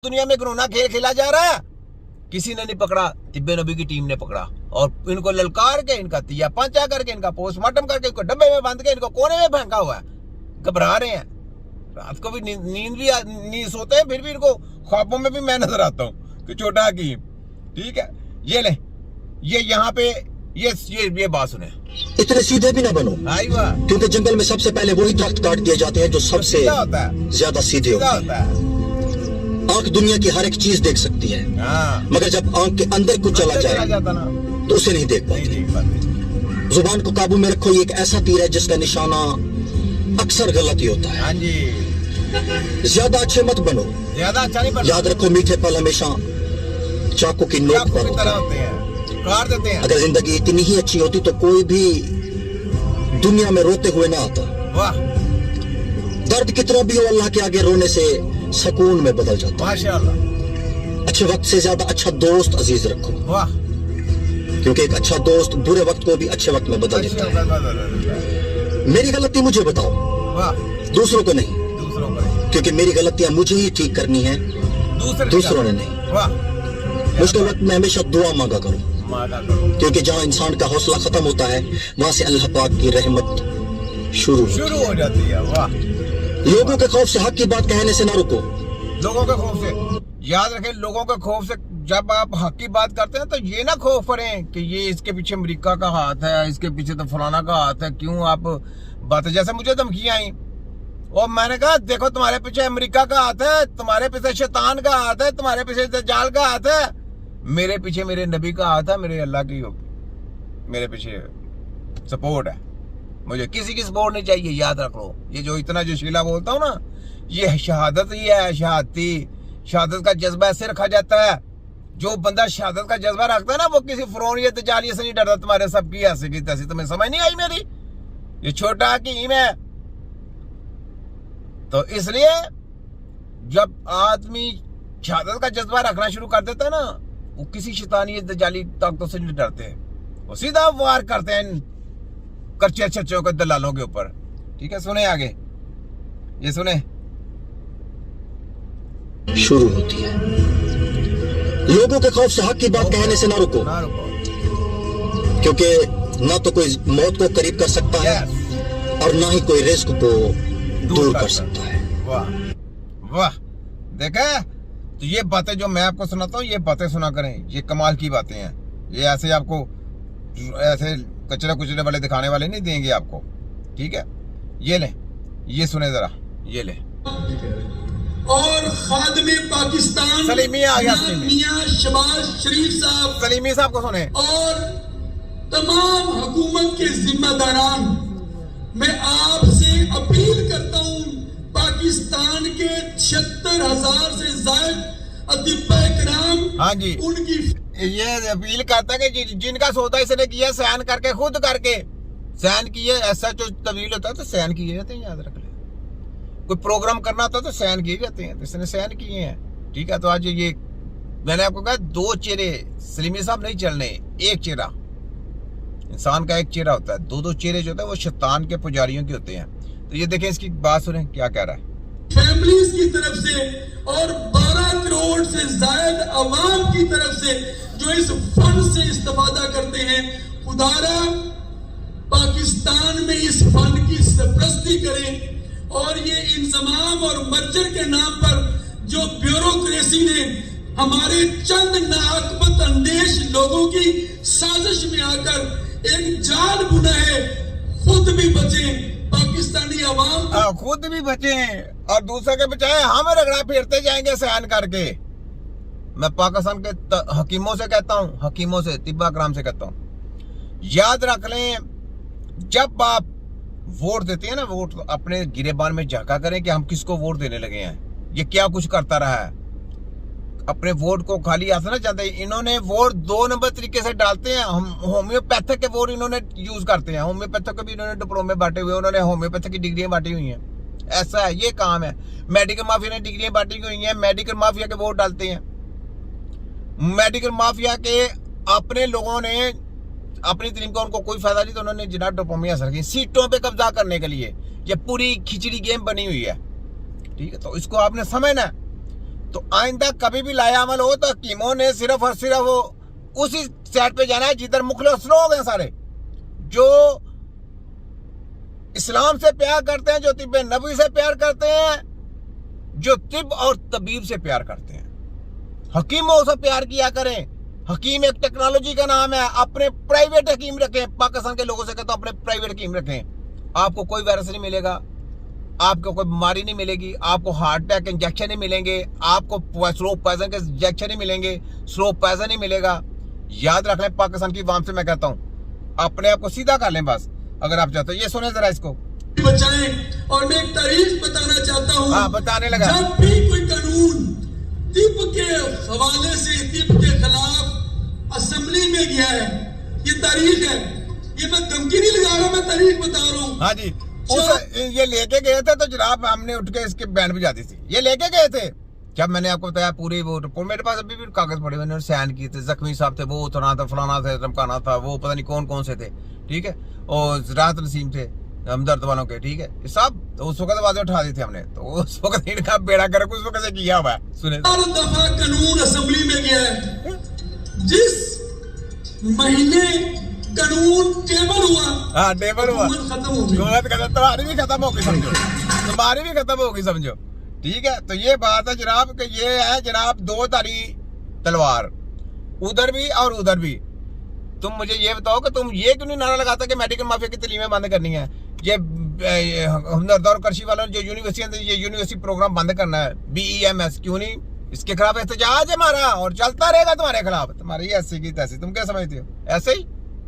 दुनिया में घिनौना खेल खेला जा रहा है, किसी ने नहीं पकड़ा, तिब्बे नबी की टीम ने पकड़ा और इनको ललकार के, इनका तिया पांचा करके, इनका पोस्टमार्टम करके, इनको डब्बे में बांध के, इनको कोने में फेंका हुआ है। घबरा रहे हैं, रात को भी नींद भी नहीं सोते हैं, फिर भी इनको ख्वाबों में भी मैं नजर आता हूँ कि छोटा हकीम। ठीक है, ये ले, ये यहाँ पे ये बात सुने। इतने सीधे भी ना बनो, क्योंकि जंगल में सबसे पहले वही दरख्त काट दिए जाते हैं जो सबसे ज्यादा सीधे होते हैं। आंख दुनिया की हर एक चीज देख सकती है, मगर जब आंख के अंदर कुछ चला जाए तो उसे नहीं देख पाती। जुबान को काबू में रखो, ये एक ऐसा तीर है जिसका निशाना अक्सर गलत ही होता है। ज्यादा अच्छे मत बनो, ज्यादा अच्छा नहीं बनना। याद रखो, मीठे पल हमेशा चाकू की नोक पर होते हैं। अगर जिंदगी इतनी ही अच्छी होती तो कोई भी दुनिया में रोते हुए ना आता। दर्द कितना भी हो, अल्लाह के आगे रोने से सुकून में बदल जाता है। माशाअल्लाह। अच्छे वक्त से ज्यादा अच्छा दोस्त अजीज रखो, क्योंकि एक अच्छा दोस्त बुरे वक्त को भी अच्छे वक्त में बदल देता है। मेरी गलती मुझे बताओ, दूसरों को नहीं, क्योंकि मेरी गलतियां मुझे ही ठीक करनी है, दूसरों ने नहीं। मुश्किल वक्त में हमेशा दुआ मांगा करो, क्योंकि जहाँ इंसान का हौसला खत्म होता है वहां से अल्लाह पाक की रहमत शुरू हो जाती है। वाह। लोगों के खौफ से हक की बात कहने से ना रुको। लोगों के खौफ से, याद रखें, लोगों के खौफ से जब आप हक की बात करते हैं तो ये ना खौफ करें कि ये इसके पीछे अमेरिका का हाथ है, इसके पीछे तो फलाना का हाथ है। क्यों आप बात, जैसे मुझे धमकियां आई और मैंने कहा देखो तुम्हारे पीछे अमेरिका का हाथ है, तुम्हारे पीछे शैतान का हाथ है, तुम्हारे पीछे दज्जाल का हाथ है, मेरे पीछे मेरे नबी का हाथ है, मेरे अल्लाह की मेरे पीछे सपोर्ट है। मुझे किसी की सपोर्ट नहीं चाहिए, याद रख लो। ये जो इतना जो शीला बोलता हूँ ना, ये शहादत ही है। शहादत का जज्बा ऐसे रखा जाता है, जो बंदा शहादत का जज्बा रखता है ना, वो किसी फिरौन या दज्जाल से नहीं डरता। तुम्हारे सबकी ऐसी की तैसी तुम्हें समझ नहीं आई मेरी? ये छोटा हकीम है। तो इसलिए जब आदमी शहादत का जज्बा रखना शुरू कर देता है ना, वो किसी शैतानी दज्जाली ताकतों से नहीं डरते, वो सीधा वार करते हैं कच्चे छच्चों के दलालों के ऊपर। ठीक है, सुने आगे, ये सुने। शुरू होती है। लोगों के खौफ से हक की बात कहने से ना रुको, क्योंकि ना तो कोई मौत को करीब कर सकता है और ना ही कोई रिस्क को दूर कर सकता है। वाह वाह, देखा? तो ये बातें जो मैं आपको सुनाता हूँ, ये बातें सुना करें, ये कमाल की बातें हैं। ये ऐसे आपको ऐसे कचरे कुचरे वाले दिखाने वाले नहीं देंगे आपको। ठीक है, ये ले, ये सुने जरा, ये ले। और खादिम पाकिस्तान सलीमी आ गया, मियां शहबाज शरीफ साहब, सलीमी साहब को सुने, और तमाम हुकूमत के जिम्मेदारान, मैं आपसे अपील करता हूं, पाकिस्तान के 76,000 से ज्यादा अतिब्बा इकराम, हाँ जी, उनकी ये अपील करता है कि जिनका सौदा इसने किया सैन करके, खुद करके सैन किए। ऐसा जो तवील होता है तो सैन किए जाते हैं, याद रख ले। कोई प्रोग्राम करना होता है तो सैन किए जाते हैं, तो इसने सैन किए हैं। ठीक है, तो आज ये मैंने आपको कहा, दो चेहरे सलीमी साहब नहीं चलने, एक चेहरा। इंसान का एक चेहरा होता है, दो चेहरे जो होते हैं वो शैतान के पुजारियों के होते हैं। तो ये देखें, इसकी बात सुने क्या कह रहा है। फैमिलीज की तरफ से और 12 करोड़ से ज्यादा अवाम की तरफ से जो इस फंड से इस्तेफादा करते हैं, खुदारा पाकिस्तान में इस फंड की सरपरस्ती करें। और ये इंतजाम और मर्जर के नाम पर जो ब्यूरोक्रेसी ने हमारे चंद नाअकबत अंदेश लोगों की साजिश में आकर एक जाल बुना है, खुद भी बचें, पाकिस्तानी अवाम खुद भी बचे और दूसरे के बचाए हम रगड़ा फेरते जाएंगे सैन करके। मैं पाकिस्तान के हकीमों से कहता हूँ, हकीमों से, तिब्बा कराम से कहता हूँ, याद रख लें, जब आप वोट देते हैं ना, वोट अपने गिरेबान में झांका करें कि हम किसको वोट देने लगे हैं, ये क्या कुछ करता रहा है। अपने वोट को खाली हाथ ना चाहते। इन्होंने वोट 2 नंबर तरीके से डालते हैं। हम होम्योपैथिक के वोट इन्होंने यूज करते हैं, होम्योपैथिक को भी इन्होंने डिप्लोमे बांटे हुए, उन्होंने होम्योपैथिक की डिग्रियां बांटी हुई हैं। ऐसा है, ये काम है। मेडिकल माफिया ने डिग्रियां बांटी हुई हैं, मेडिकल माफिया के वोट डालते हैं। मेडिकल माफिया के अपने लोगों ने अपनी तरीम का उनको कोई फायदा नहीं, तो उन्होंने जिना डिप्लोमे हासिल की सीटों पे कब्जा करने के लिए। ये पूरी खिचड़ी गेम बनी हुई है। ठीक है, तो इसको आपने समझना है। तो आइंदा कभी भी लाया अमल हो तो हकीमों ने सिर्फ और सिर्फ वो उसी साइड पे जाना है जिधर मुखलिस लोग हैं सारे, जो इस्लाम से प्यार करते हैं, जो तिब्बे नबी से प्यार करते हैं, जो तिब और तबीब से प्यार करते हैं। हकीमों से प्यार किया करें। हकीम एक टेक्नोलॉजी का नाम है। अपने प्राइवेट हकीम रखें। पाकिस्तान के लोगों से कहता हूं अपने प्राइवेट हकीम रखें। आपको कोई वायरस नहीं मिलेगा, आपको कोई बीमारी नहीं मिलेगी, आपको हार्ट अटैक इंजेक्शन नहीं मिलेंगे, आपको स्लो पॉइजन के इंजेक्शन नहीं मिलेंगे, स्लो पॉइजन नहीं मिलेगा। याद रख लें, पाकिस्तान की आवाम से मैं कहता हूं अपने आप को सीधा कर लें बस, अगर आप चाहते हो। ये सुने जरा इसको बचाएं। और मैं एक तारीख बताना चाहता हूं। हाँ, बताने लगा। जब भी कोई कानून तिब के हवाले से, तिब के खिलाफ असेंबली में गया है, ये तारीख है, ये मैं धमकी नहीं लगा रहा, मैं तारीख बता रहा हूँ। हाँ जी, ये लेके गए थे तो जनाब हमने उठ के इसके बैंड बजा दी थी। ये लेके गए थे जब मैंने आपको बताया पूरी वो रिपोर्ट, मेरे पास अभी भी कागज पड़े, मैंने साइन किए थे। जख्मी साहब थे, वो उतरना था, फलाना था, धमकाना था, वो पता नहीं कौन कौन से थे, ठीक है, और राहत नसीम थे हमदर्द वालों के, ठीक है, ये सब तो उस वक्त आवाज उठा दी थी हमने, तो उस वक्त इनका बेड़ा गर्क उस वक्त से किया हुआ है। सुने, दफा कानून असेंबली में गया है, जिस महीने कानून टेबल हुआ, हाँ टेबल हुआ, खत्म हो गई, हुकूमत खत्म, तुम्हारी भी खत्म होगी समझो, तुम्हारी भी खत्म होगी समझो, ठीक है। तो ये बात है जनाब कि ये है जनाब दो धारी तलवार, उधर भी और उधर भी। तुम मुझे ये बताओ कि तुम ये क्यों नहीं नारा लगाता कि मेडिकल माफिया की तलीमें बंद करनी है। ये हमदर्द और करशी वालों ने जो यूनिवर्सिटी, ये यूनिवर्सिटी प्रोग्राम बंद करना है, BEMS, क्यों नहीं? इसके खिलाफ एहतजाज है हमारा और चलता रहेगा तुम्हारे खिलाफ। तुम्हारी ऐसी की तैसी, तुम क्या समझते हो? ऐसे ही